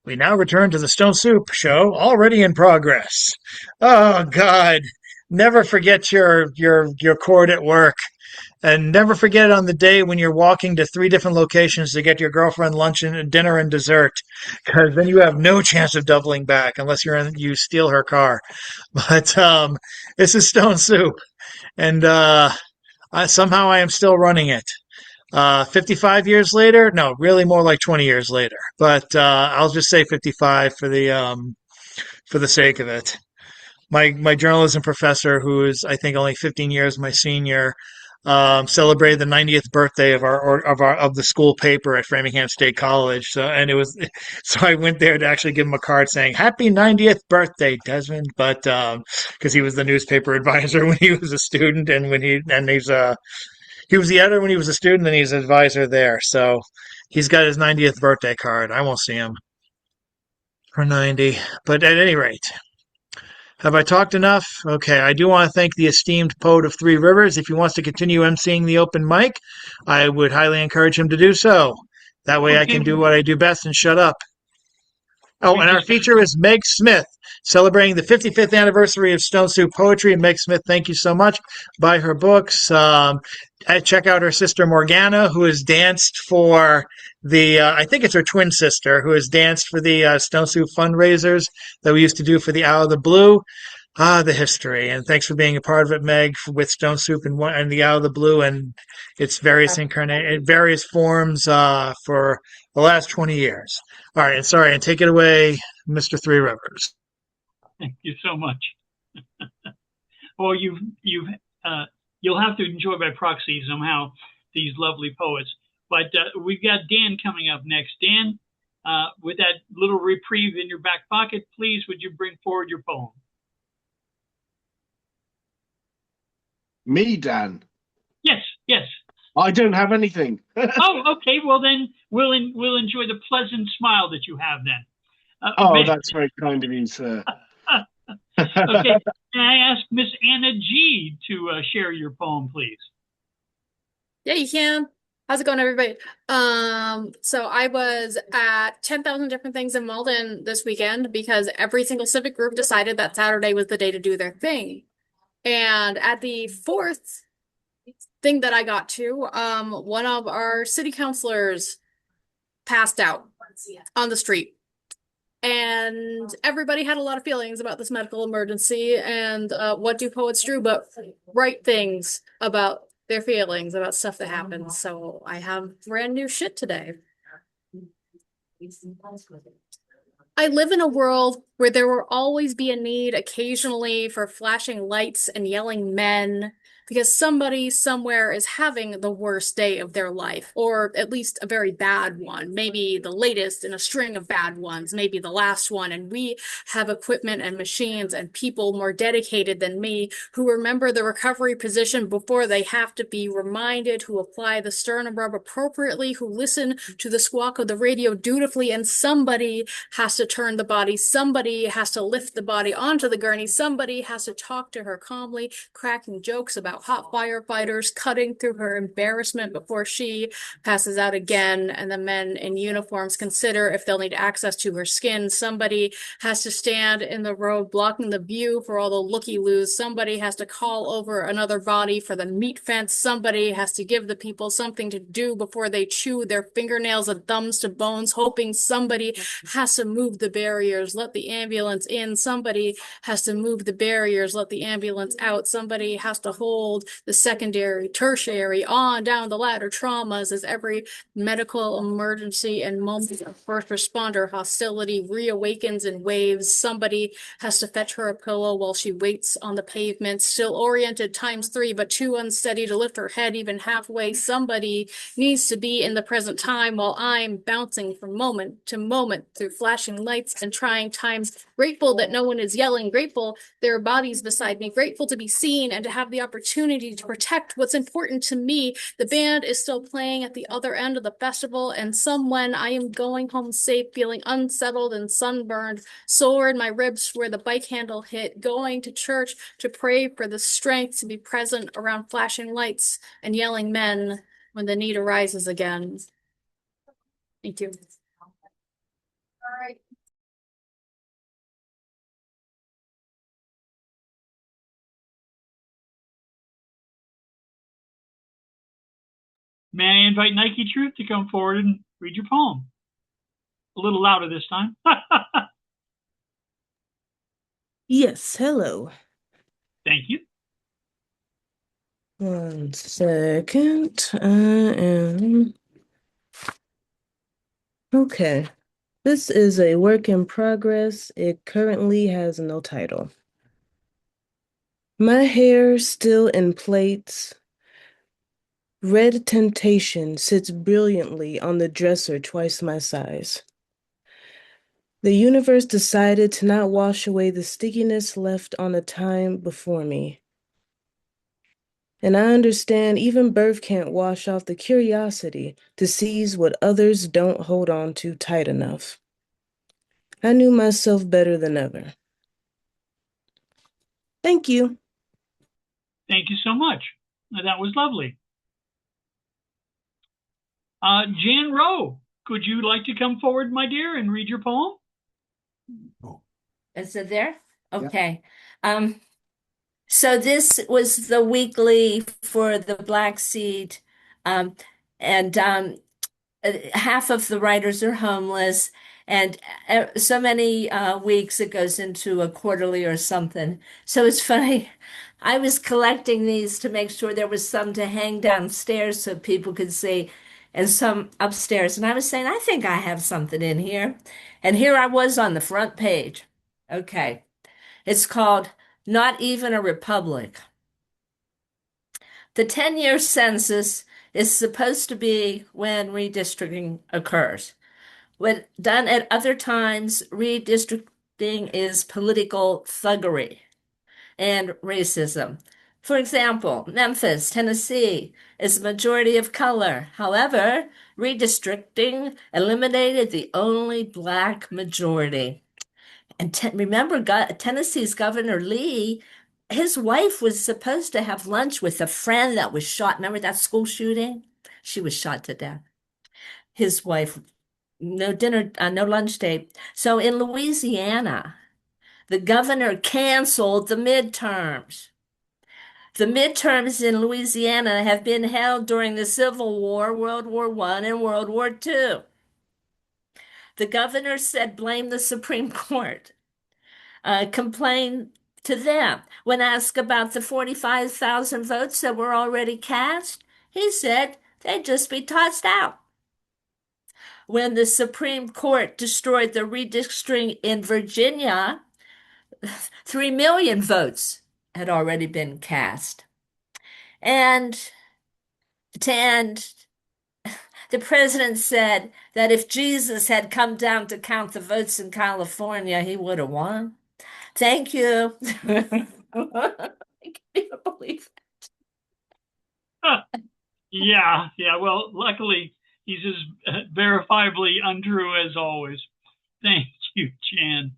We now return to the Stone Soup show, already in progress. Oh God, never forget your cord at work, and never forget on the day when you're walking to three different locations to get your girlfriend lunch and dinner and dessert, because then you have no chance of doubling back unless you steal her car. But this is Stone Soup, and somehow I am still running it. 55 years later? No, really more like 20 years later. But I'll just say 55 for the sake of it. My journalism professor, who is I think only 15 years my senior, celebrated the 90th birthday of of the school paper at Framingham State College. So I went there to actually give him a card saying "Happy 90th birthday, Desmond." But because he was the newspaper advisor when he was a student, and he was the editor when he was a student, and he's an advisor there. So he's got his 90th birthday card. I won't see him for 90. But at any rate, have I talked enough? Okay, I do want to thank the esteemed poet of Three Rivers. If he wants to continue emceeing the open mic, I would highly encourage him to do so. That way I Okay, can do what I do best and shut up. Oh, we and our just feature is Meg Smith, celebrating the 55th anniversary of Stone Soup Poetry. And Meg Smith, thank you so much. Buy her books. Check out her sister Morgana, who has danced for I think it's her twin sister, who has danced for the Stone Soup fundraisers that we used to do for the Out of the Blue. Ah, the history. And thanks for being a part of it, Meg, with Stone Soup and the Out of the Blue and its various forms for the last 20 years. All right, and sorry, and take it away, Mr. Three Rivers. thank you so much. Well, you'll have to enjoy by proxy somehow these lovely poets. But we've got Dan coming up next. Dan, with that little reprieve in your back pocket, please would you bring forward your poem? Me, Dan. Yes, yes. I don't have anything. Oh, okay. Well, then we'll enjoy the pleasant smile that you have then. Oh, that's very kind of you, sir. Okay. Can I ask Miss Anna G to share your poem, please? Yeah, you can. How's it going, everybody? So I was at 10,000 different things in Malden this weekend because every single civic group decided that Saturday was the day to do their thing. And at the fourth thing that I got to, one of our city councilors passed out on the street. And everybody had a lot of feelings about this medical emergency and what do poets do but write things about their feelings about stuff that happens. So I have brand new shit today. I live in a world where there will always be a need occasionally for flashing lights and yelling men because somebody somewhere is having the worst day of their life, or at least a very bad one, maybe the latest in a string of bad ones, maybe the last one. And we have equipment and machines and people more dedicated than me who remember the recovery position before they have to be reminded, who apply the sternum rub appropriately, who listen to the squawk of the radio dutifully, and somebody has to turn the body, somebody has to lift the body onto the gurney, somebody has to talk to her calmly, cracking jokes about hot firefighters, cutting through her embarrassment before she passes out again, and the men in uniforms consider if they'll need access to her skin. Somebody has to stand in the road blocking the view for all the looky-loos. Somebody has to call over another body for the meat fence. Somebody has to give the people something to do before they chew their fingernails and thumbs to bones, hoping somebody has to move the barriers, let the ambulance in. Somebody has to move the barriers, let the ambulance out. Somebody has to hold the secondary, tertiary, on down the ladder traumas as every medical emergency and moment of first responder hostility reawakens in waves. Somebody has to fetch her a pillow while she waits on the pavement, still oriented ×3, but too unsteady to lift her head even halfway. Somebody needs to be in the present time while I'm bouncing from moment to moment through flashing lights and trying times. Grateful that no one is yelling, grateful there are bodies beside me, grateful to be seen and to have the opportunity to protect what's important to me. The band is still playing at the other end of the festival, and someone I am going home safe, feeling unsettled and sunburned, sore in my ribs where the bike handle hit, going to church to pray for the strength to be present around flashing lights and yelling men when the need arises again. Thank you. All right. May I invite Nike Truth to come forward and read your poem? A little louder this time. Yes, hello. Thank you. 1 second. I am okay. This is a work in progress. It currently has no title. My hair still in plaits. Red temptation sits brilliantly on the dresser twice my size. The universe decided to not wash away the stickiness left on the time before me. And I understand even birth can't wash off the curiosity to seize what others don't hold on to tight enough. I knew myself better than ever. Thank you. Thank you so much. That was lovely. Jan Rowe, could you like to come forward, my dear, and read your poem? Is it there? Okay. So this was the weekly for the Black Seed, and half of the writers are homeless, and so many weeks it goes into a quarterly or something. So it's funny. I was collecting these to make sure there was some to hang downstairs so people could see, and some upstairs. And I was saying, I think I have something in here. And here I was on the front page. Okay. It's called Not Even a Republic. The 10-year census is supposed to be when redistricting occurs. When done at other times, redistricting is political thuggery and racism. For example, Memphis, Tennessee is a majority of color. However, redistricting eliminated the only black majority. And remember, Tennessee's Governor Lee, his wife was supposed to have lunch with a friend that was shot. Remember that school shooting? She was shot to death. His wife, no dinner, no lunch date. So in Louisiana, the governor canceled the midterms. The midterms in Louisiana have been held during the Civil War, World War I, and World War II. The governor said blame the Supreme Court. Complain to them. When asked about the 45,000 votes that were already cast, he said they'd just be tossed out. When the Supreme Court destroyed the redistricting in Virginia, 3 million votes had already been cast. And the president said that if Jesus had come down to count the votes in California, he would have won. Thank you. I can't believe it. Yeah. Well, luckily, he's as verifiably untrue as always. Thank you, Jan.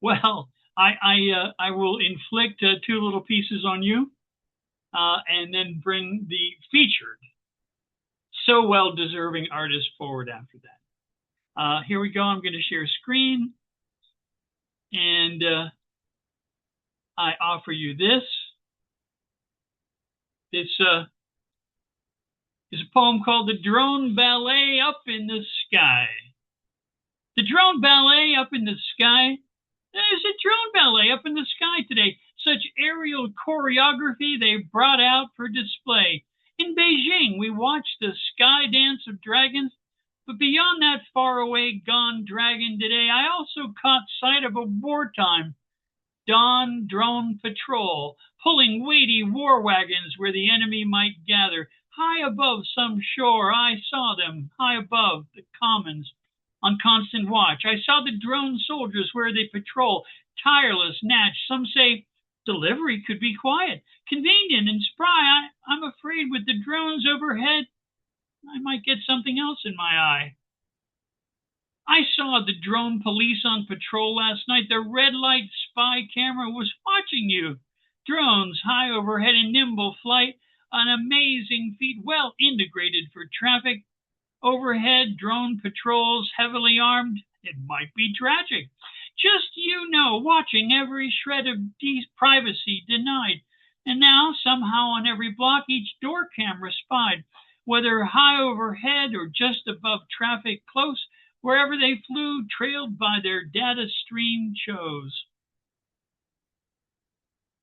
Well, I will inflict 2 little pieces on you, and then bring the featured, so well-deserving artist forward after that. Here we go. I'm going to share screen, and I offer you this. It's a poem called The Drone Ballet Up in the Sky. The drone ballet up in the sky. There's a drone ballet up in the sky today. Such aerial choreography they brought out for display. In Beijing, we watched the sky dance of dragons, but beyond that faraway gone dragon today, I also caught sight of a wartime dawn drone patrol, pulling weighty war wagons where the enemy might gather. High above some shore, I saw them, high above the commons, on constant watch. I saw the drone soldiers where they patrol, tireless natch. Some say delivery could be quiet, convenient and spry. I'm afraid with the drones overhead, I might get something else in my eye. I saw the drone police on patrol last night. The red light spy camera was watching you. Drones high overhead in nimble flight, an amazing feat, well integrated for traffic. Overhead, drone patrols heavily armed. It might be tragic. Just watching every shred of privacy denied. And now, somehow on every block, each door camera spied, whether high overhead or just above traffic close, wherever they flew, trailed by their data stream chose.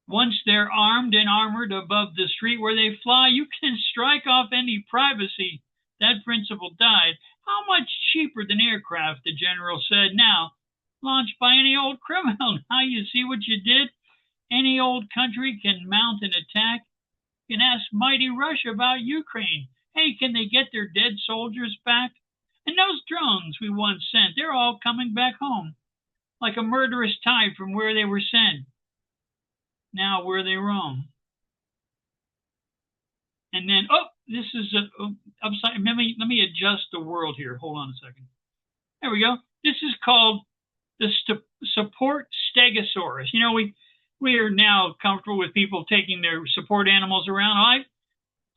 Once they're armed and armored above the street where they fly, you can strike off any privacy. That principle died. How much cheaper than aircraft, the general said. Now, launched by any old criminal. Now you see what you did? Any old country can mount an attack. You can ask mighty Russia about Ukraine. Hey, can they get their dead soldiers back? And those drones we once sent, they're all coming back home, like a murderous tide from where they were sent. Now where they roam. And then, this is upside. Let me adjust the world here. Hold on a second. There we go. This is called the support stegosaurus. You know, we are now comfortable with people taking their support animals around.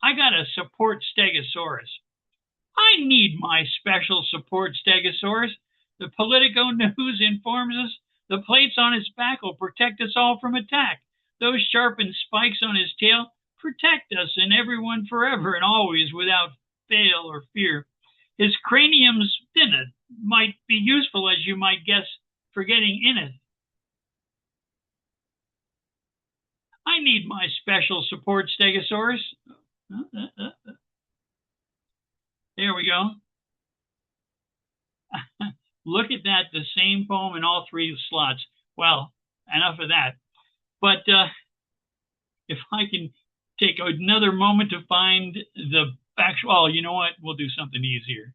I got a support stegosaurus. I need my special support stegosaurus. The Politico News informs us the plates on his back will protect us all from attack. Those sharpened spikes on his tail protect us and everyone forever and always without fail or fear. His cranium's thinner might be useful, as you might guess, for getting in it. I need my special support stegosaurus. There we go. Look at that, the same poem in all three slots. Well, enough of that. But if I can take another moment to find the actual, oh, you know what? We'll do something easier.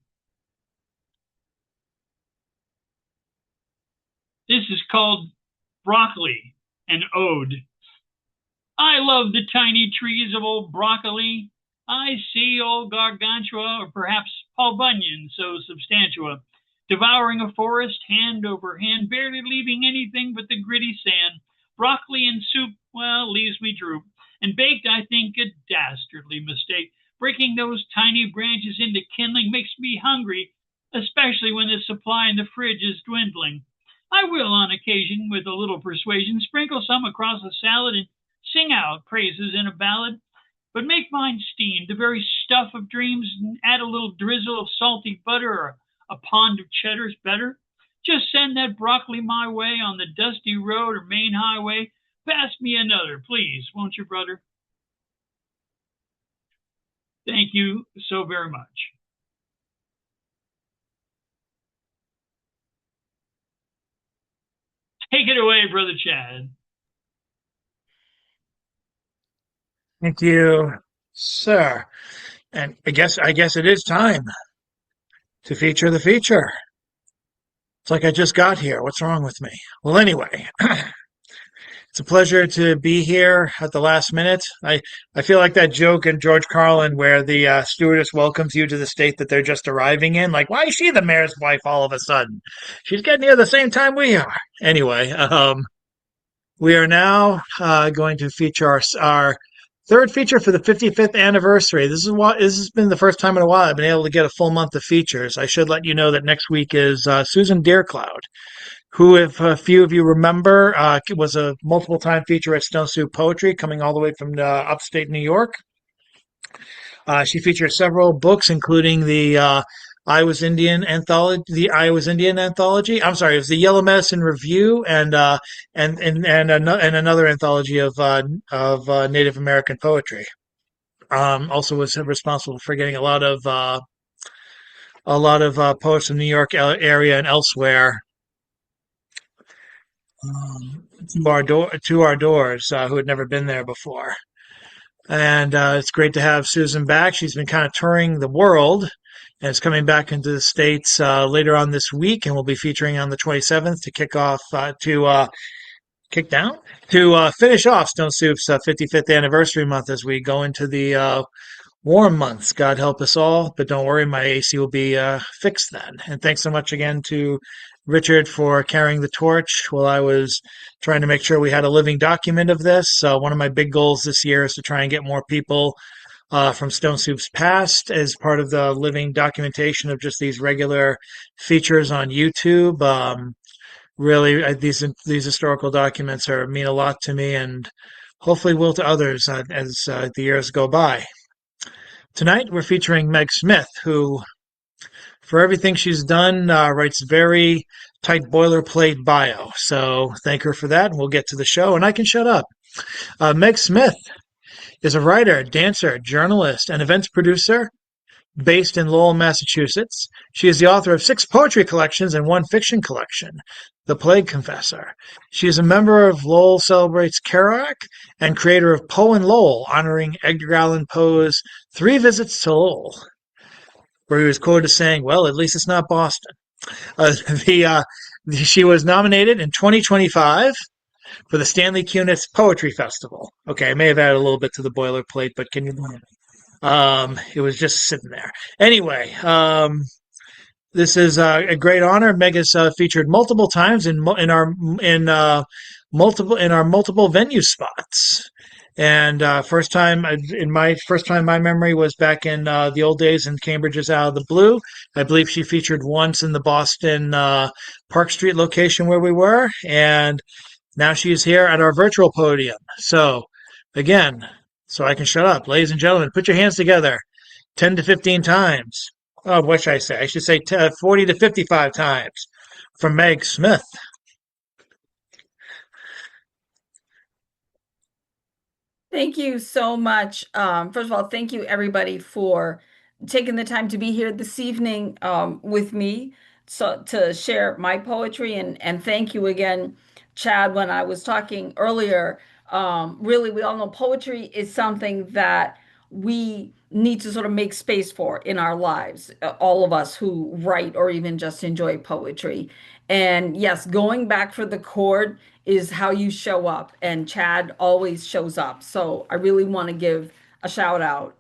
This is called Broccoli, an ode. I love the tiny trees of old broccoli. I see old Gargantua, or perhaps Paul Bunyan, so substantua, devouring a forest hand over hand, barely leaving anything but the gritty sand. Broccoli in soup, well, leaves me droop. And baked, I think, a dastardly mistake. Breaking those tiny branches into kindling makes me hungry, especially when the supply in the fridge is dwindling. I will, on occasion, with a little persuasion, sprinkle some across a salad and sing out praises in a ballad. But make mine steamed, the very stuff of dreams, and add a little drizzle of salty butter or a pond of cheddar's better. Just send that broccoli my way on the dusty road or main highway. Pass me another, please, won't you, brother? Thank you so very much. Take it away, Brother Chad. Thank you, sir. And I guess it is time to feature the feature. It's like I just got here. What's wrong with me? Well, anyway, it's a pleasure to be here at the last minute. I feel like that joke in George Carlin where the stewardess welcomes you to the state that they're just arriving in. Like, why is she the mayor's wife all of a sudden? She's getting here the same time we are. Anyway, we are now going to feature our third feature for the 55th anniversary. This has been the first time in a while I've been able to get a full month of features. I should let you know that next week is Susan Deercloud, who, if a few of you remember, was a multiple-time feature at Stone Soup Poetry, coming all the way from upstate New York. She featured several books, including the I Was Indian anthology. I'm sorry, it was the Yellow Medicine Review and another anthology of Native American poetry. Also was responsible for getting a lot of poets from the New York area and elsewhere to our doors who had never been there before. And it's great to have Susan back. She's been kind of touring the world and is coming back into the States later on this week, and we'll be featuring on the 27th to kick off finish off Stone Soup's 55th anniversary month as we go into the warm months. God help us all, but don't worry, my AC will be fixed then. And thanks so much again to Richard for carrying the torch while I was trying to make sure we had a living document of this. One of my big goals this year is to try and get more people from Stone Soup's past as part of the living documentation of just these regular features on YouTube. Really, these historical documents mean a lot to me, and hopefully will to others as the years go by. Tonight, we're featuring Meg Smith, who, for everything she's done, writes very tight boilerplate bio. So thank her for that. And we'll get to the show, and I can shut up. Meg Smith is a writer, dancer, journalist, and events producer based in Lowell, Massachusetts. She is the author of 6 poetry collections and 1 fiction collection, The Plague Confessor. She is a member of Lowell Celebrates Kerouac and creator of Poe and Lowell, honoring Edgar Allan Poe's 3 visits to Lowell, where he was quoted as saying, "Well, at least it's not Boston." Uh, the, uh, she was nominated in 2025 for the Stanley Kunitz Poetry Festival. Okay, I may have added a little bit to the boilerplate, but can you blame me? It was just sitting there. Anyway, this is a great honor. Meg is featured multiple times in our multiple venue spots. And first time my memory was back in the old days in Cambridge's Out of the Blue. I believe she featured once in the Boston Park Street location where we were, and now she is here at our virtual podium. So, again, so I can shut up, ladies and gentlemen, put your hands together, 10 to 15 times. Oh, what should I say? I should say 40 to 55 times for Meg Smith. Thank you so much. First of all, thank you everybody for taking the time to be here this evening with me so to share my poetry and thank you again, Chad, when I was talking earlier. Really, we all know poetry is something that we need to sort of make space for in our lives, all of us who write or even just enjoy poetry. And yes, going back for the chord is how you show up, and Chad always shows up. So I really want to give a shout out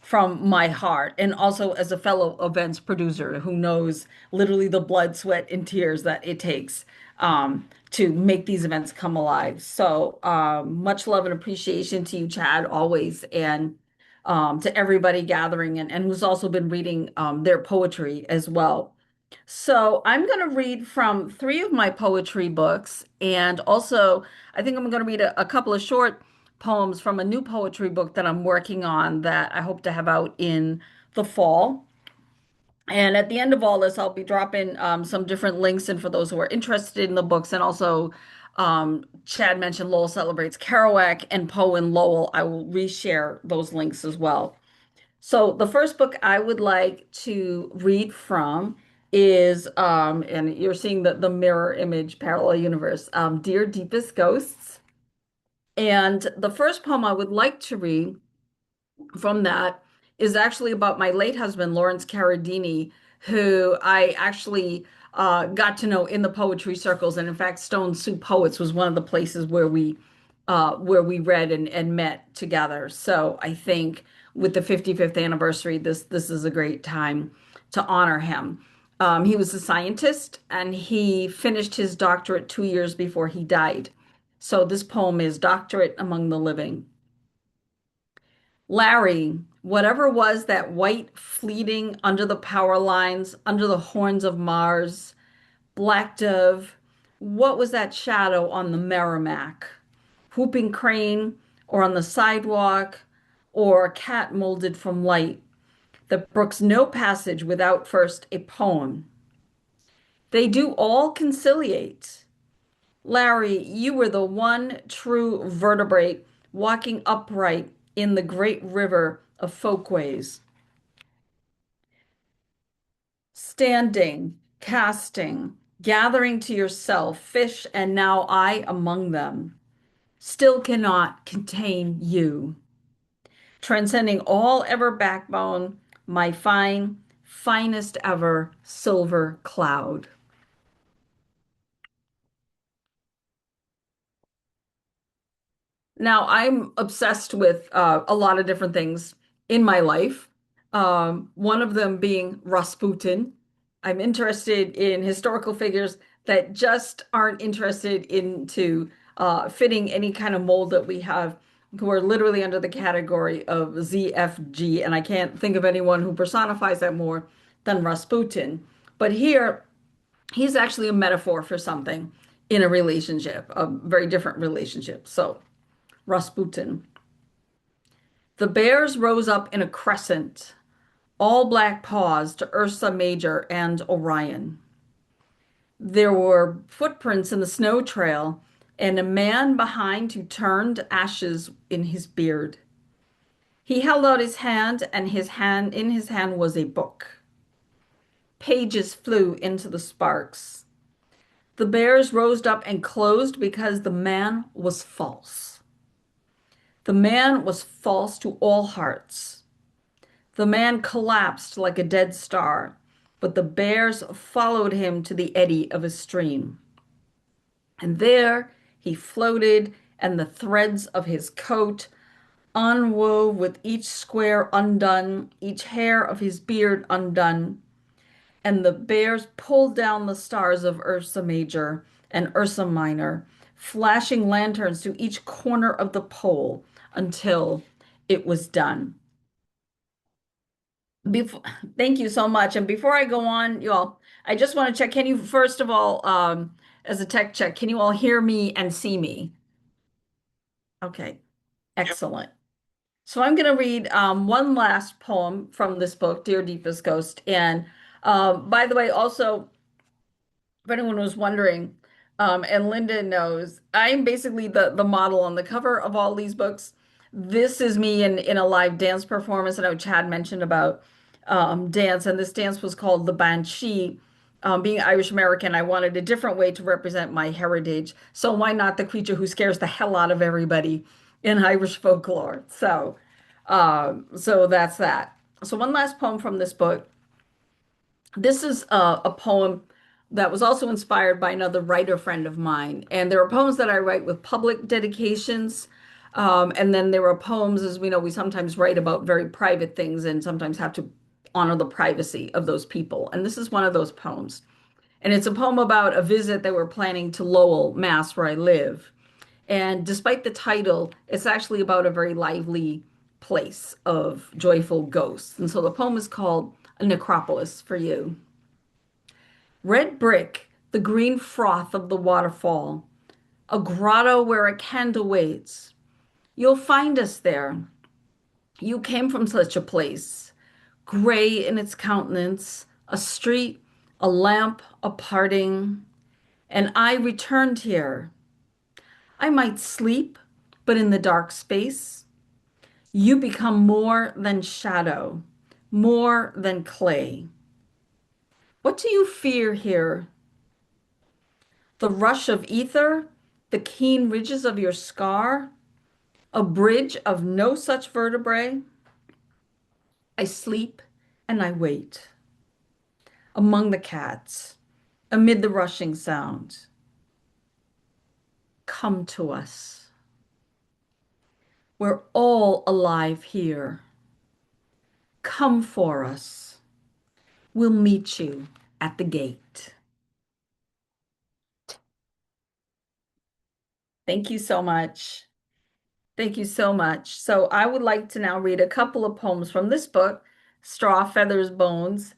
from my heart, and also as a fellow events producer who knows literally the blood, sweat, and tears that it takes to make these events come alive. So much love and appreciation to you, Chad, always, and to everybody gathering and who's also been reading their poetry as well. So I'm going to read from 3 of my poetry books, and also I think I'm going to read a couple of short poems from a new poetry book that I'm working on that I hope to have out in the fall. And at the end of all this, I'll be dropping some different links in for those who are interested in the books. And also, Chad mentioned Lowell Celebrates Kerouac and Poe and Lowell. I will reshare those links as well. So the first book I would like to read from is, and you're seeing the mirror image parallel universe, Dear Deepest Ghosts. And the first poem I would like to read from that is actually about my late husband, Lawrence Carradini, who I actually got to know in the poetry circles. And in fact, Stone Soup Poets was one of the places where we read and met together. So I think with the 55th anniversary, this is a great time to honor him. He was a scientist and he finished his doctorate 2 years before he died. So this poem is Doctorate Among the Living. Larry, whatever was that white fleeting under the power lines, under the horns of Mars, Black Dove, what was that shadow on the Merrimack? Whooping crane, or on the sidewalk, or a cat molded from light that brooks no passage without first a poem. They do all conciliate. Larry, you were the one true vertebrate walking upright in the great river of folkways. Standing, casting, gathering to yourself fish, and now I among them, still cannot contain you. Transcending all ever backbone, my finest ever silver cloud. Now, I'm obsessed with a lot of different things in my life. One of them being Rasputin. I'm interested in historical figures that just aren't interested into fitting any kind of mold that we have, who are literally under the category of ZFG. And I can't think of anyone who personifies that more than Rasputin. But here, he's actually a metaphor for something in a relationship, a very different relationship. So Rasputin. The bears rose up in a crescent, all black paws to Ursa Major and Orion. There were footprints in the snow trail and a man behind who turned ashes in his beard. He held out his hand, and in his hand was a book. Pages flew into the sparks. The bears rose up and closed because the man was false. The man was false to all hearts. The man collapsed like a dead star, but the bears followed him to the eddy of a stream. And there he floated, and the threads of his coat unwove with each square undone, each hair of his beard undone. And the bears pulled down the stars of Ursa Major and Ursa Minor, flashing lanterns to each corner of the pole until it was done. Before, thank you so much. And before I go on, you all, I just want to check, can you, first of all, as a tech check, can you all hear me and see me? Okay, excellent. So I'm going to read one last poem from this book, Dear Deepest Ghost. And by the way, also, if anyone was wondering, and Linda knows, I'm basically the model on the cover of all these books. This is me in a live dance performance. I know Chad mentioned about dance, and this dance was called the Banshee. Being Irish American, I wanted a different way to represent my heritage. So why not the creature who scares the hell out of everybody in Irish folklore? So that's that. So one last poem from this book. This is a poem that was also inspired by another writer friend of mine. And there are poems that I write with public dedications. And then there are poems, as we know, we sometimes write about very private things and sometimes have to honor the privacy of those people. And this is one of those poems. And it's a poem about a visit that we're planning to Lowell, Mass, where I live. And despite the title, it's actually about a very lively place of joyful ghosts. And so the poem is called A Necropolis for You. Red brick, the green froth of the waterfall, a grotto where a candle waits. You'll find us there. You came from such a place, gray in its countenance, a street, a lamp, a parting, and I returned here. I might sleep, but in the dark space, you become more than shadow, more than clay. What do you fear here? The rush of ether, the keen ridges of your scar, a bridge of no such vertebrae? I sleep and I wait. Among the cats, amid the rushing sound. Come to us. We're all alive here. Come for us. We'll meet you at the gate. Thank you so much. Thank you so much. So I would like to now read a couple of poems from this book, Straw, Feathers, Bones.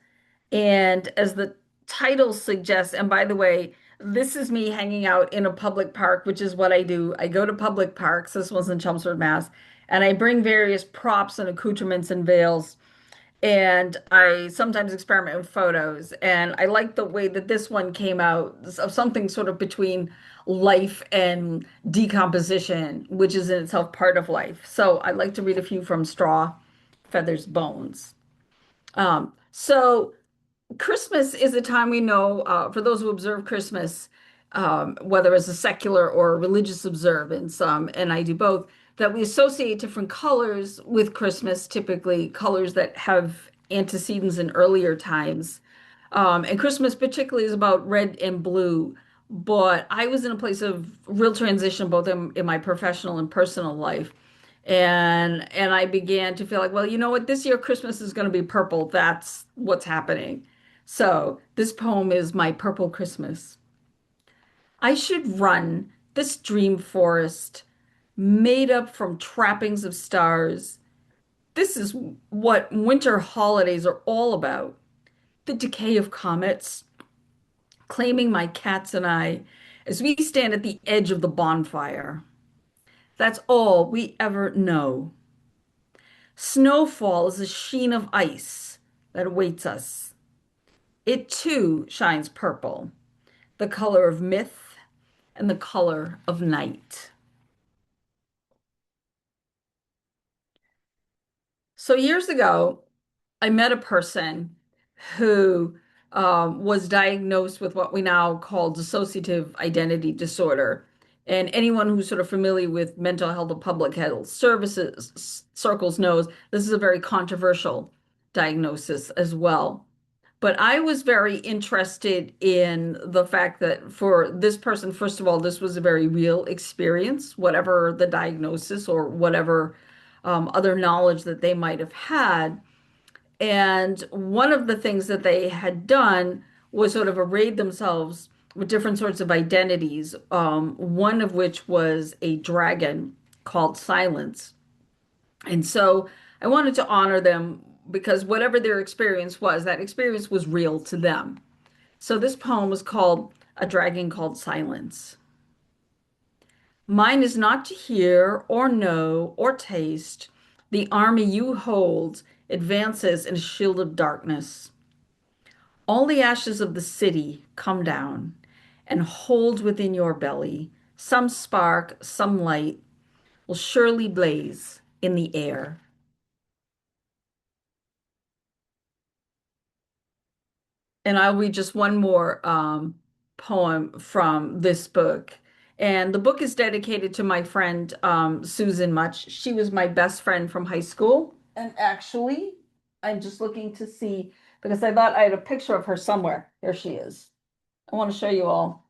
And as the title suggests, and by the way, this is me hanging out in a public park, which is what I do. I go to public parks. This one's in Chelmsford, Mass. And I bring various props and accoutrements and veils. And I sometimes experiment with photos. And I like the way that this one came out of something sort of between life and decomposition, which is in itself part of life. So I'd like to read a few from Straw, Feathers, Bones. So Christmas is a time we know, for those who observe Christmas, whether as a secular or a religious observance, and I do both, that we associate different colors with Christmas, typically colors that have antecedents in earlier times. And Christmas particularly is about red and blue. But I was in a place of real transition, both in my professional and personal life. And I began to feel like, well, you know what? This year Christmas is going to be purple. That's what's happening. So this poem is My Purple Christmas. I should run this dream forest made up from trappings of stars. This is what winter holidays are all about. The decay of comets, claiming my cats and I as we stand at the edge of the bonfire. That's all we ever know. Snowfall is a sheen of ice that awaits us. It too shines purple, the color of myth and the color of night. So years ago, I met a person who was diagnosed with what we now call dissociative identity disorder. And anyone who's sort of familiar with mental health or public health services circles knows this is a very controversial diagnosis as well. But I was very interested in the fact that for this person, first of all, this was a very real experience, whatever the diagnosis or whatever other knowledge that they might have had. And one of the things that they had done was sort of arrayed themselves with different sorts of identities, one of which was a dragon called Silence. And so I wanted to honor them because whatever their experience was, that experience was real to them. So this poem was called A Dragon Called Silence. Mine is not to hear or know or taste. The army you hold advances in a shield of darkness. All the ashes of the city come down and hold within your belly. Some spark, some light will surely blaze in the air. And I'll read just one more poem from this book. And the book is dedicated to my friend Susan Much. She was my best friend from high school. And actually, I'm just looking to see because I thought I had a picture of her somewhere. Here she is. I want to show you all.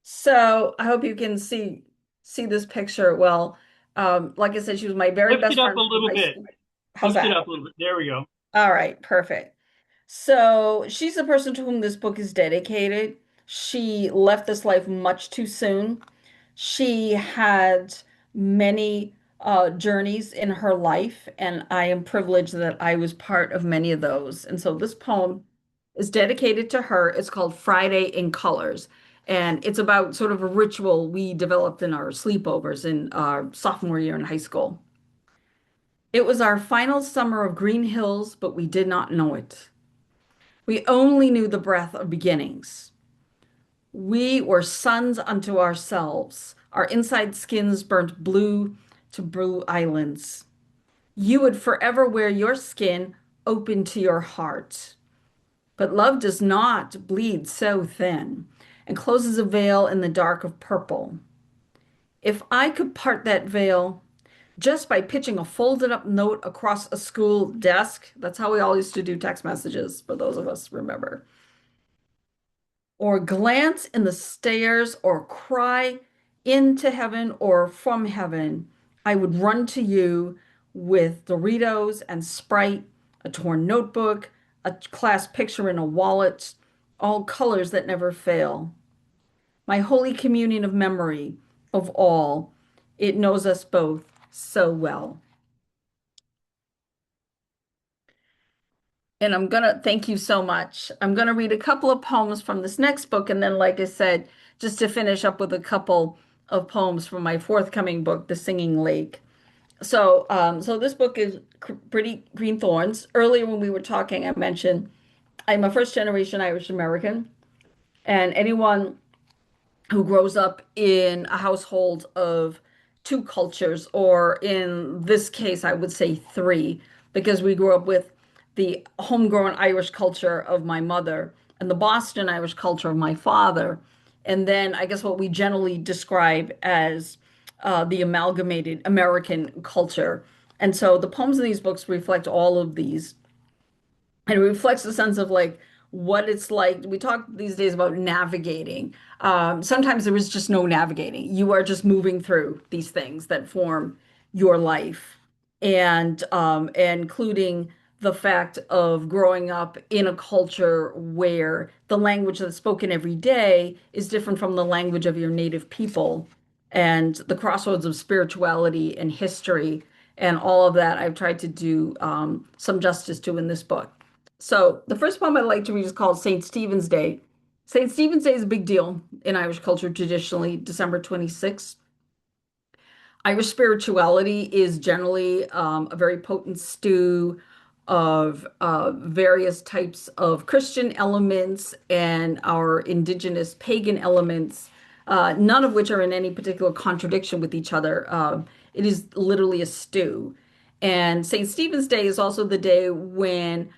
So I hope you can see this picture. Well, like I said, she was my very Lift best it up friend a from little high bit. school. How's Lift it that? up a little bit. There we go. All right, perfect. So she's the person to whom this book is dedicated. She left this life much too soon. She had many journeys in her life, and I am privileged that I was part of many of those. And so this poem is dedicated to her. It's called Friday in Colors, and it's about sort of a ritual we developed in our sleepovers in our sophomore year in high school. It was our final summer of green hills, but we did not know it. We only knew the breath of beginnings. We were sons unto ourselves. Our inside skins burnt blue to blue islands. You would forever wear your skin open to your heart. But love does not bleed so thin and closes a veil in the dark of purple. If I could part that veil just by pitching a folded up note across a school desk, that's how we all used to do text messages, for those of us remember, or glance in the stairs or cry into heaven or from heaven, I would run to you with Doritos and Sprite, a torn notebook, a class picture in a wallet, all colors that never fail. My holy communion of memory of all, it knows us both so well. And I'm gonna thank you so much. I'm gonna read a couple of poems from this next book, and then, like I said, just to finish up with a couple of poems from my forthcoming book, The Singing Lake. So this book is Pretty Green Thorns. Earlier when we were talking, I mentioned I'm a first generation Irish American, and anyone who grows up in a household of two cultures, or in this case, I would say three, because we grew up with the homegrown Irish culture of my mother and the Boston Irish culture of my father. And then I guess what we generally describe as the amalgamated American culture. And so the poems in these books reflect all of these. And it reflects a sense of like what it's like. We talk these days about navigating. Sometimes there is just no navigating. You are just moving through these things that form your life, and including the fact of growing up in a culture where the language that's spoken every day is different from the language of your native people, and the crossroads of spirituality and history and all of that I've tried to do some justice to in this book. So the first poem I'd like to read is called St. Stephen's Day. St. Stephen's Day is a big deal in Irish culture traditionally, December 26th. Irish spirituality is generally a very potent stew of various types of Christian elements and our indigenous pagan elements, none of which are in any particular contradiction with each other. It is literally a stew. And St. Stephen's Day is also the day when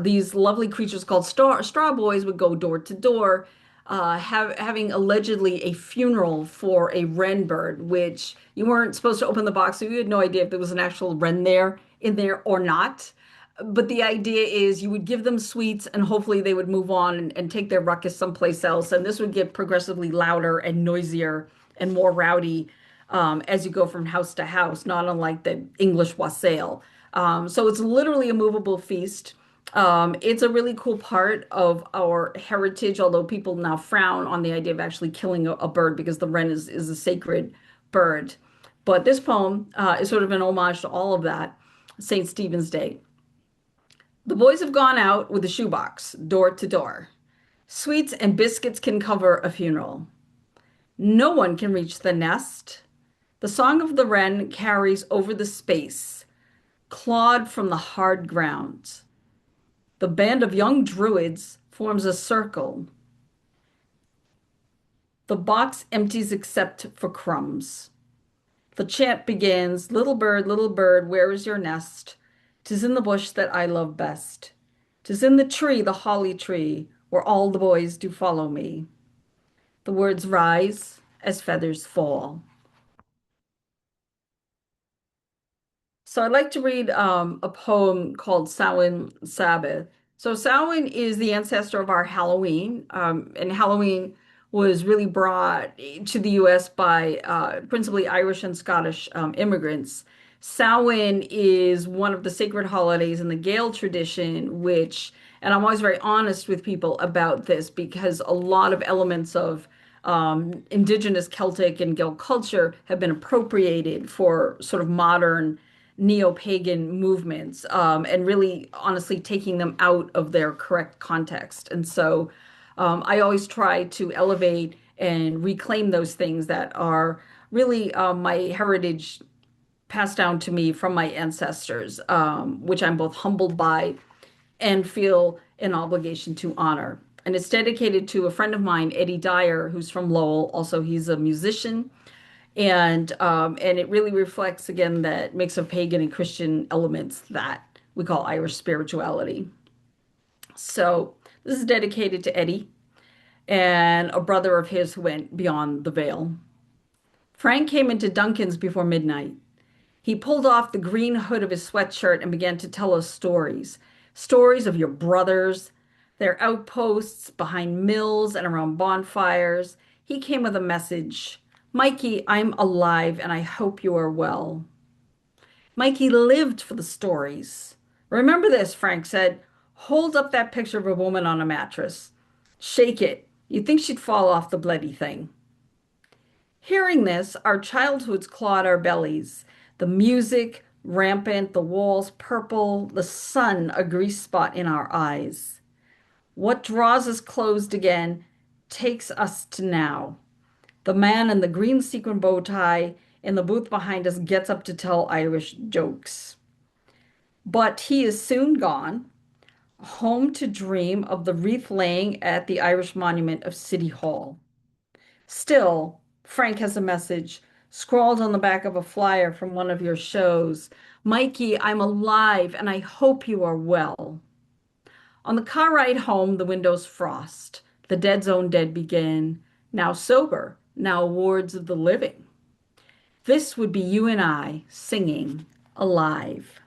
these lovely creatures called straw boys would go door to door, having allegedly a funeral for a wren bird, which you weren't supposed to open the box, so you had no idea if there was an actual wren there in there or not. But the idea is you would give them sweets and hopefully they would move on and take their ruckus someplace else. And this would get progressively louder and noisier and more rowdy as you go from house to house, not unlike the English wassail. So it's literally a movable feast. It's a really cool part of our heritage, although people now frown on the idea of actually killing a bird because the wren is a sacred bird. But this poem is sort of an homage to all of that, St. Stephen's Day. The boys have gone out with a shoebox, door to door. Sweets and biscuits can cover a funeral. No one can reach the nest. The song of the wren carries over the space, clawed from the hard ground. The band of young druids forms a circle. The box empties except for crumbs. The chant begins, little bird, where is your nest? 'Tis in the bush that I love best. 'Tis in the tree, the holly tree, where all the boys do follow me. The words rise as feathers fall. So I'd like to read a poem called Samhain Sabbath. So Samhain is the ancestor of our Halloween, and Halloween was really brought to the U.S. by principally Irish and Scottish immigrants. Samhain is one of the sacred holidays in the Gael tradition, which, and I'm always very honest with people about this because a lot of elements of indigenous Celtic and Gael culture have been appropriated for sort of modern neo-pagan movements, and really honestly taking them out of their correct context. And so I always try to elevate and reclaim those things that are really my heritage passed down to me from my ancestors, which I'm both humbled by and feel an obligation to honor. And it's dedicated to a friend of mine, Eddie Dyer, who's from Lowell. Also, he's a musician, and it really reflects again that mix of pagan and Christian elements that we call Irish spirituality. So this is dedicated to Eddie and a brother of his who went beyond the veil. Frank came into Duncan's before midnight. He pulled off the green hood of his sweatshirt and began to tell us stories. Stories of your brothers, their outposts behind mills and around bonfires. He came with a message. Mikey, I'm alive and I hope you are well. Mikey lived for the stories. Remember this, Frank said. Hold up that picture of a woman on a mattress. Shake it. You'd think she'd fall off the bloody thing. Hearing this, our childhoods clawed our bellies. The music, rampant, the walls purple, the sun a grease spot in our eyes. What draws us closed again takes us to now. The man in the green sequin bow tie in the booth behind us gets up to tell Irish jokes. But he is soon gone, home to dream of the wreath laying at the Irish monument of City Hall. Still, Frank has a message scrawled on the back of a flyer from one of your shows. Mikey, I'm alive and I hope you are well. On the car ride home, the windows frost. The dead's own dead begin. Now sober, now wards of the living. This would be you and I singing alive.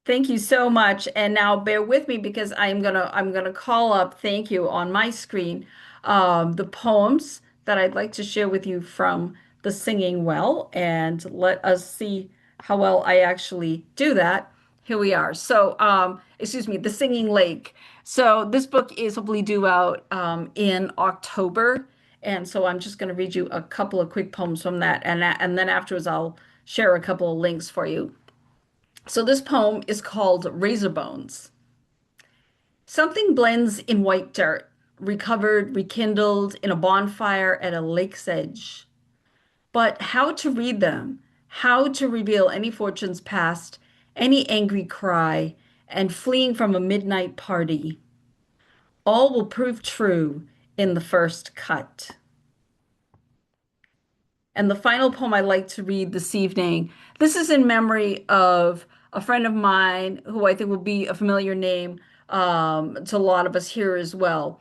Thank you so much. And now bear with me because I'm gonna call up, thank you, on my screen, the poems that I'd like to share with you from the Singing Well, and let us see how well I actually do that. Here we are. So, excuse me, The Singing Lake. So this book is hopefully due out in October. And so I'm just going to read you a couple of quick poems from that. And then afterwards, I'll share a couple of links for you. So this poem is called Razor Bones. Something blends in white dirt, recovered, rekindled in a bonfire at a lake's edge. But how to read them, how to reveal any fortunes past, any angry cry, and fleeing from a midnight party, all will prove true in the first cut. And the final poem I'd like to read this evening, this is in memory of a friend of mine who I think will be a familiar name to a lot of us here as well.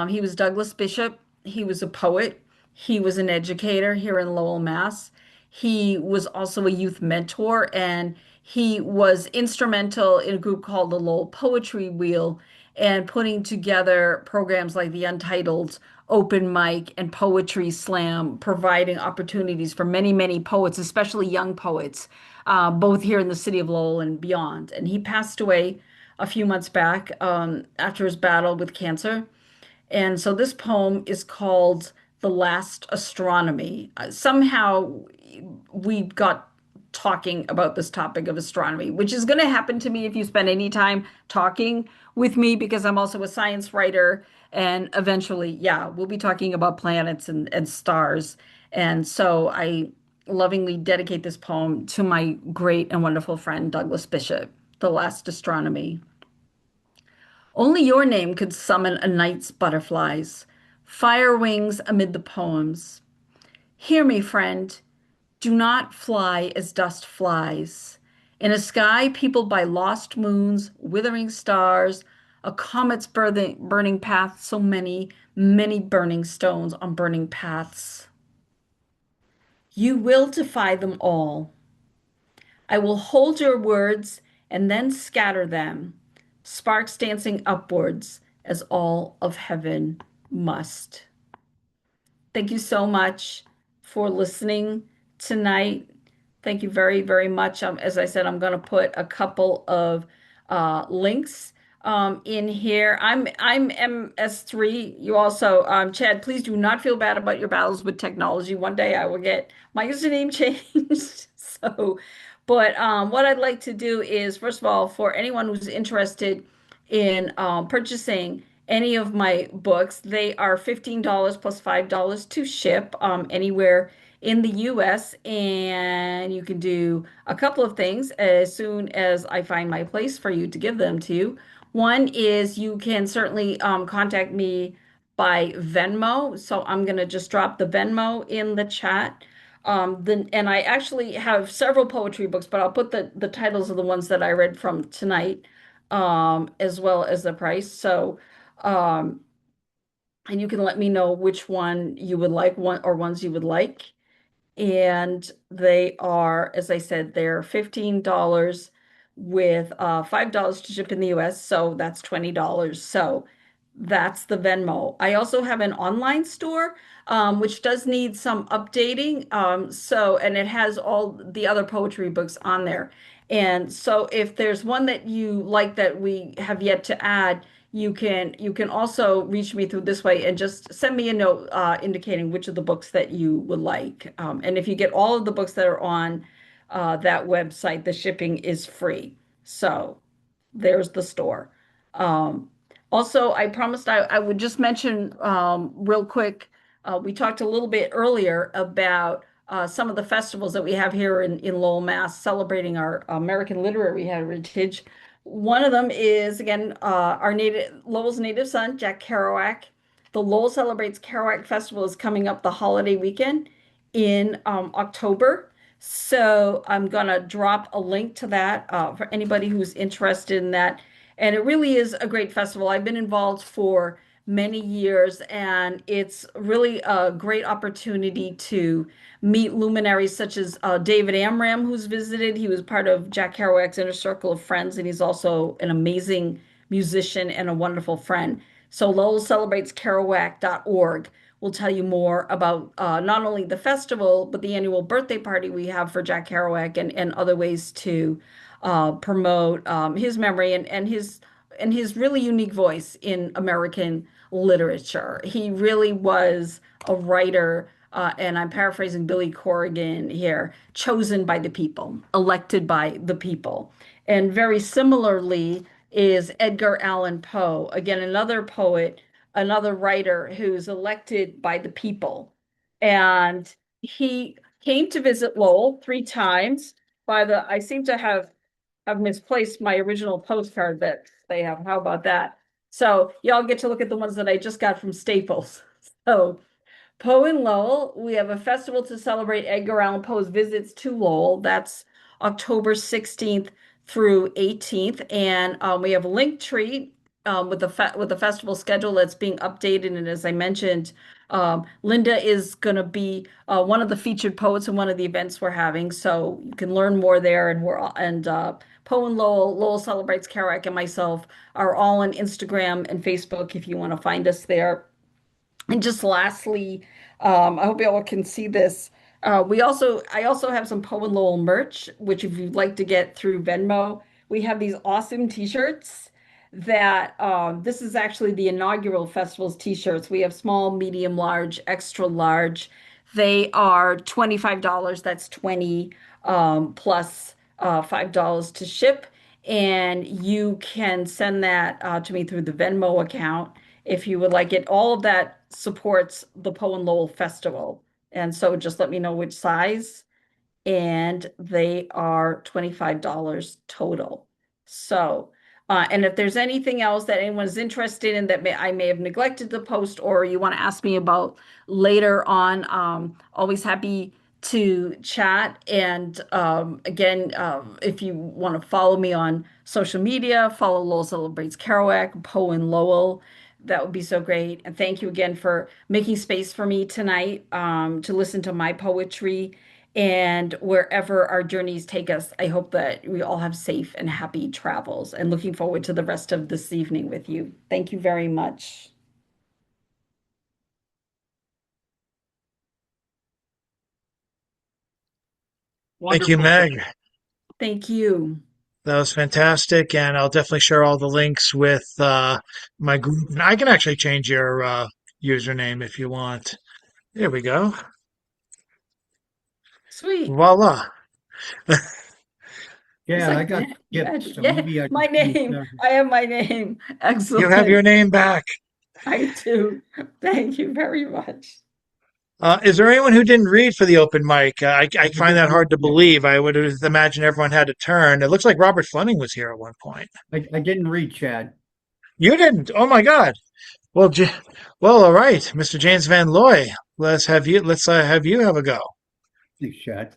He was Douglas Bishop. He was a poet. He was an educator here in Lowell, Mass. He was also a youth mentor, and he was instrumental in a group called the Lowell Poetry Wheel and putting together programs like the Untitled Open Mic and Poetry Slam, providing opportunities for many, many poets, especially young poets, both here in the city of Lowell and beyond. And he passed away a few months back after his battle with cancer. And so this poem is called The Last Astronomy. Somehow we got talking about this topic of astronomy, which is going to happen to me if you spend any time talking with me, because I'm also a science writer. And eventually, yeah, we'll be talking about planets and stars. And so I lovingly dedicate this poem to my great and wonderful friend, Douglas Bishop, The Last Astronomy. Only your name could summon a night's butterflies, fire wings amid the poems. Hear me, friend, do not fly as dust flies. In a sky peopled by lost moons, withering stars, a comet's burning path, so many, many burning stones on burning paths. You will defy them all. I will hold your words and then scatter them, sparks dancing upwards as all of heaven must. Thank you so much for listening tonight. Thank you very, very much. As I said, I'm going to put a couple of links in here. I'm MS3. You also, Chad, please do not feel bad about your battles with technology. One day I will get my username changed. But what I'd like to do is, first of all, for anyone who's interested in purchasing any of my books, they are $15 plus $5 to ship anywhere in the US. And you can do a couple of things as soon as I find my place for you to give them to you. One is you can certainly contact me by Venmo. So I'm going to just drop the Venmo in the chat. And I actually have several poetry books, but I'll put the titles of the ones that I read from tonight, as well as the price. So, and you can let me know which one you would like, one or ones you would like. And they are, as I said, they're $15 with $5 to ship in the US. So that's $20. So that's the Venmo. I also have an online store, which does need some updating. And it has all the other poetry books on there. And so if there's one that you like that we have yet to add, you can also reach me through this way and just send me a note indicating which of the books that you would like. And if you get all of the books that are on that website, the shipping is free. So there's the store. Also, I promised I would just mention real quick, we talked a little bit earlier about some of the festivals that we have here in Lowell, Mass, celebrating our American literary heritage. One of them is, again, our Lowell's native son, Jack Kerouac. The Lowell Celebrates Kerouac Festival is coming up the holiday weekend in October. So I'm going to drop a link to that for anybody who's interested in that. And it really is a great festival. I've been involved for many years, and it's really a great opportunity to meet luminaries such as David Amram, who's visited. He was part of Jack Kerouac's inner circle of friends, and he's also an amazing musician and a wonderful friend. So Lowell Celebrates Kerouac.org will tell you more about not only the festival, but the annual birthday party we have for Jack Kerouac and other ways to promote his memory and his really unique voice in American literature. He really was a writer, and I'm paraphrasing Billy Corrigan here, chosen by the people, elected by the people. And very similarly is Edgar Allan Poe, again, another poet another writer who's elected by the people. And he came to visit Lowell 3 times. I seem to have misplaced my original postcard that they have. How about that? So y'all get to look at the ones that I just got from Staples. So Poe in Lowell, we have a festival to celebrate Edgar Allan Poe's visits to Lowell. That's October 16th through 18th. And we have a link tree with the festival schedule that's being updated. And as I mentioned, Linda is going to be one of the featured poets in one of the events we're having. So you can learn more there. And Poe and Lowell, Lowell Celebrates Kerouac, and myself are all on Instagram and Facebook if you want to find us there. And just lastly, I hope you all can see this. I also have some Poe and Lowell merch, which if you'd like to get through Venmo, we have these awesome t-shirts that this is actually the inaugural festival's t-shirts. We have small, medium, large, extra large. They are $25. That's 20 plus $5 to ship. And you can send that to me through the Venmo account if you would like it. All of that supports the Poe and Lowell Festival. And so just let me know which size. And they are $25 total. So, and if there's anything else that anyone's interested in that I may have neglected to post or you want to ask me about later on, always happy to chat. And again, if you want to follow me on social media, follow Lowell Celebrates Kerouac, Poe and Lowell. That would be so great. And thank you again for making space for me tonight to listen to my poetry. And wherever our journeys take us, I hope that we all have safe and happy travels and looking forward to the rest of this evening with you. Thank you very much. Thank you, Wonderful. Meg. Thank you. That was fantastic, and I'll definitely share all the links with my group. And I can actually change your username if you want. There we go. Sweet. Voila. It's Yeah, I like, got yeah, skipped, so yeah, maybe I my just need name. to. I have my name. You have your Excellent. name back. I do. Thank you very much. Is there anyone who didn't read for the open mic? I find that hard to Yeah, believe. I would imagine everyone had a turn. It looks like Robert Fleming was here at one point. I didn't read Chad. You didn't? Oh my God. Well, well, all right, Mr. James Van Loy. Let's have you have a go. Thanks, Chad.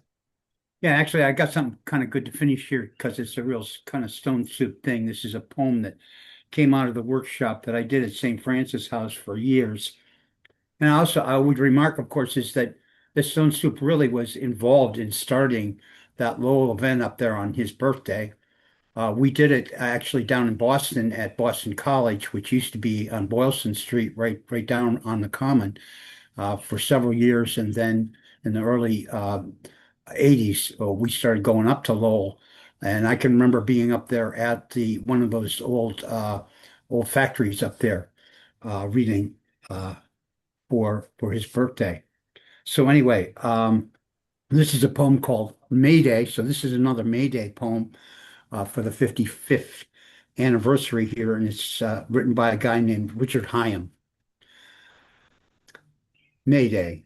Yeah, actually, I got something kind of good to finish here because it's a real kind of stone soup thing. This is a poem that came out of the workshop that I did at St. Francis House for years. And also, I would remark, of course, is that this stone soup really was involved in starting that Lowell event up there on his birthday. We did it actually down in Boston at Boston College, which used to be on Boylston Street, right down on the Common, for several years. And then in the early 80s, we started going up to Lowell. And I can remember being up there at the one of those old factories up there, reading for his birthday. So anyway, this is a poem called May Day. So this is another May Day poem for the 55th anniversary here, and it's written by a guy named Richard Hyam. May Day.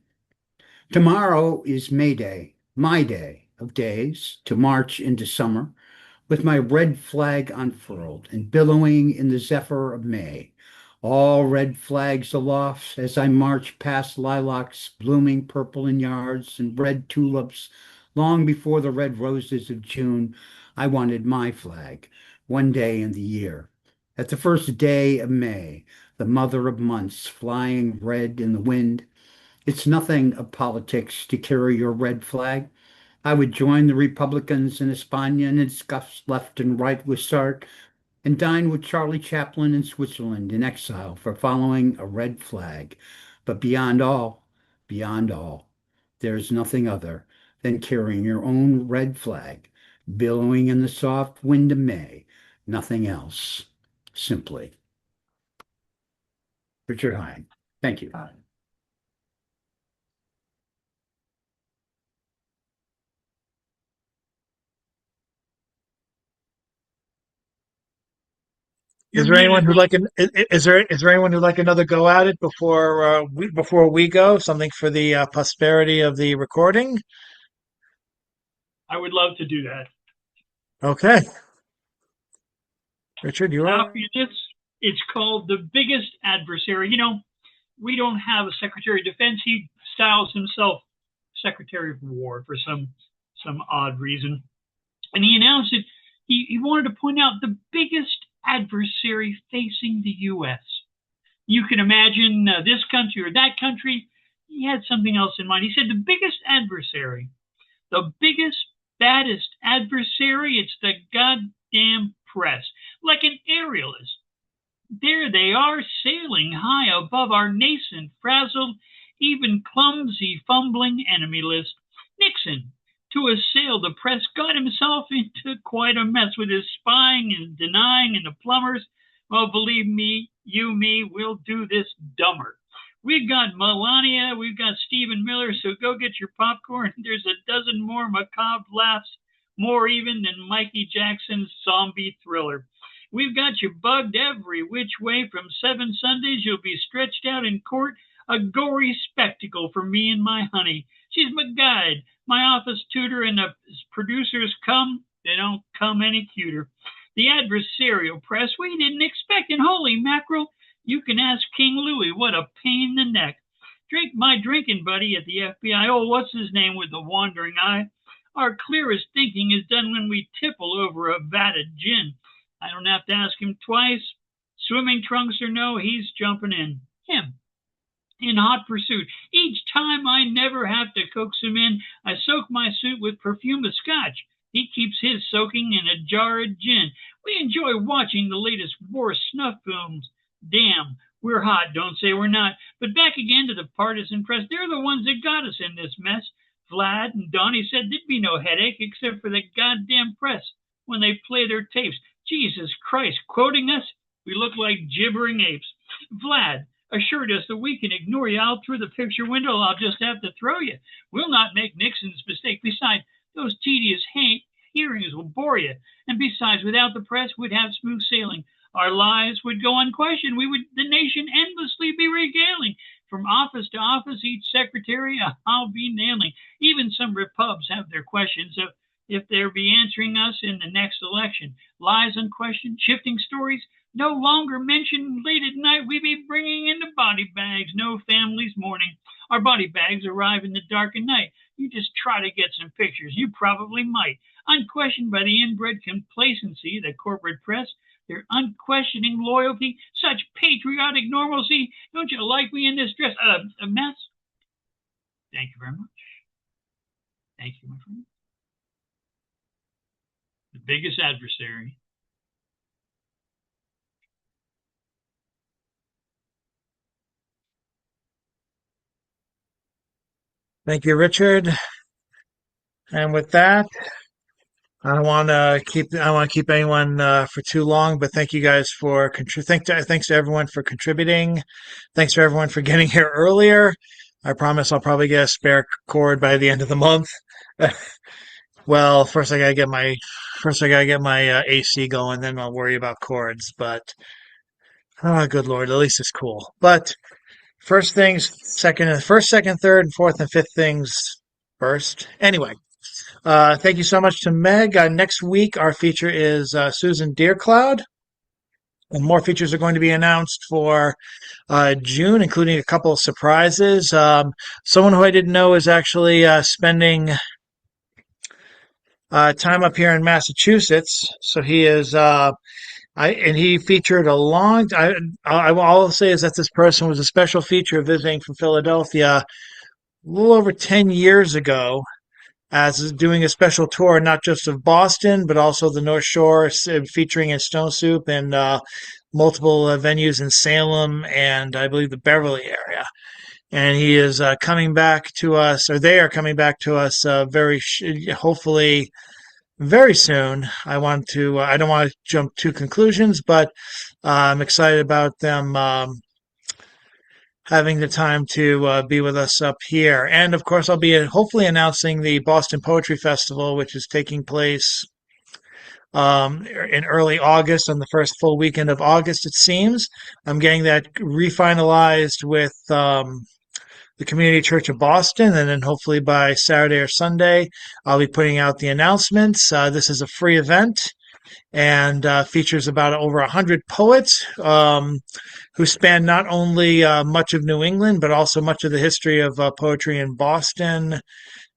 Tomorrow is May Day, my day of days to march into summer with my red flag unfurled and billowing in the zephyr of May. All red flags aloft as I march past lilacs blooming purple in yards and red tulips. Long before the red roses of June, I wanted my flag, one day in the year. At the first day of May, the mother of months flying red in the wind. It's nothing of politics to carry your red flag. I would join the Republicans in Espagne and discuss left and right with Sartre and dine with Charlie Chaplin in Switzerland in exile for following a red flag. But beyond all, there is nothing other than carrying your own red flag, billowing in the soft wind of May. Nothing else. Simply. Richard Hine. Thank you. You're Is there anyone muted, who'd brother. like is there anyone who'd like another go at it before we go? Something for the prosperity of the recording? I would love to do that. Okay. Richard, you are. It's called The Biggest Adversary. We don't have a Secretary of Defense. He styles himself Secretary of War for some odd reason. And he announced it. He wanted to point out the biggest adversary facing the U.S. You can imagine this country or that country. He had something else in mind. He said the biggest adversary, the biggest, baddest adversary, it's the goddamn press. Like an aerialist. There they are, sailing high above our nascent, frazzled, even clumsy, fumbling enemy list. Nixon, to assail the press, got himself into quite a mess with his spying and denying and the plumbers. Well, believe me, we'll do this dumber. We've got Melania, we've got Stephen Miller, so go get your popcorn. There's a dozen more macabre laughs, more even than Mikey Jackson's zombie thriller. We've got you bugged every which way. From 7 Sundays, you'll be stretched out in court, a gory spectacle for me and my honey. She's my guide, my office tutor, and the producers come. They don't come any cuter. The adversarial press we didn't expect, and holy mackerel, you can ask King Louis what a pain in the neck. Drink my drinking buddy at the FBI. Oh, what's his name with the wandering eye? Our clearest thinking is done when we tipple over a vat of gin. I don't have to ask him twice. Swimming trunks or no, he's jumping in. Him. In hot pursuit. Each time I never have to coax him in. I soak my suit with perfume of scotch. He keeps his soaking in a jar of gin. We enjoy watching the latest war snuff films. Damn, we're hot, don't say we're not. But back again to the partisan press. They're the ones that got us in this mess. Vlad and Donnie said there'd be no headache except for the goddamn press when they play their tapes. Jesus Christ, quoting us? We look like gibbering apes. Vlad assured us that we can ignore you out through the picture window. I'll just have to throw you. We'll not make Nixon's mistake. Besides, those tedious hearings will bore you. And besides, without the press, we'd have smooth sailing. Our lives would go unquestioned. The nation endlessly be regaling. From office to office, each secretary I'll be nailing. Even some repubs have their questions of if they'll be answering us in the next election. Lies unquestioned, shifting stories, no longer mentioned. Late at night, we be bringing in the body bags. No families mourning. Our body bags arrive in the dark of night. You just try to get some pictures. You probably might. Unquestioned by the inbred complacency of the corporate press, their unquestioning loyalty, such patriotic normalcy. Don't you like me in this dress? A mess? Thank you very much. Thank you, my friend. The biggest adversary. Thank you, Richard. And with that, I don't want to keep anyone for too long, but thank you guys for thanks to everyone for contributing. Thanks for everyone for getting here earlier. I promise I'll probably get a spare cord by the end of the month. Well, first I gotta get my AC going, then I'll worry about cords. But oh, good Lord, at least it's cool. But first, second, third, and fourth, and fifth things first. Anyway. Thank you so much to Meg. Next week, our feature is Susan Deercloud. And more features are going to be announced for June, including a couple of surprises. Someone who I didn't know is actually spending time up here in Massachusetts. So he is, and he featured all I'll say is that this person was a special feature visiting from Philadelphia a little over 10 years ago, as doing a special tour, not just of Boston, but also the North Shore, featuring in Stone Soup and multiple venues in Salem and I believe the Beverly area. And he is coming back to us, or they are coming back to us hopefully very soon. I don't want to jump to conclusions, but I'm excited about them having the time to be with us up here. And of course, I'll be hopefully announcing the Boston Poetry Festival, which is taking place in early August, on the first full weekend of August, it seems. I'm getting that refinalized with the Community Church of Boston, and then hopefully by Saturday or Sunday, I'll be putting out the announcements. This is a free event and features about over 100 poets who span not only much of New England, but also much of the history of poetry in Boston.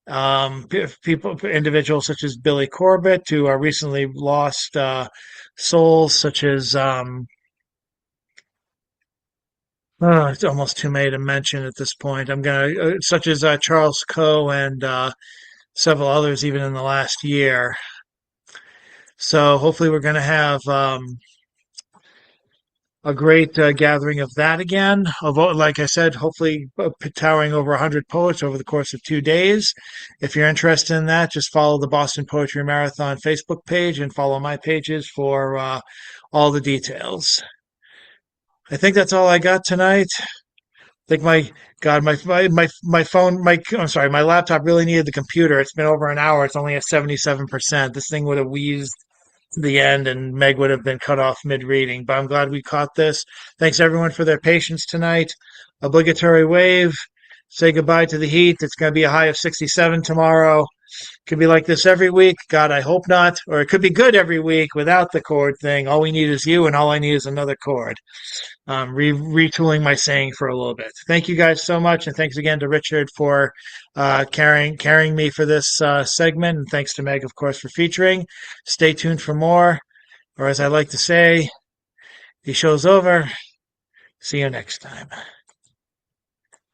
Individuals such as Billy Corbett, who are recently lost souls, such as it's almost too many to mention at this point. Such as Charles Coe and several others, even in the last year. So hopefully, we're going to have a great gathering of that again. Although, like I said, hopefully towering over 100 poets over the course of 2 days. If you're interested in that, just follow the Boston Poetry Marathon Facebook page and follow my pages for all the details. I think that's all I got tonight. I think my phone, I'm sorry, my laptop really needed the computer. It's been over an hour. It's only at 77%. This thing would have wheezed to the end and Meg would have been cut off mid-reading, but I'm glad we caught this. Thanks everyone for their patience tonight. Obligatory wave. Say goodbye to the heat. It's going to be a high of 67 tomorrow. Could be like this every week. God, I hope not. Or it could be good every week without the cord thing. All we need is you, and all I need is another cord. Retooling my saying for a little bit. Thank you guys so much, and thanks again to Richard for carrying me for this segment, and thanks to Meg, of course, for featuring. Stay tuned for more, or as I like to say, the show's over. See you next time.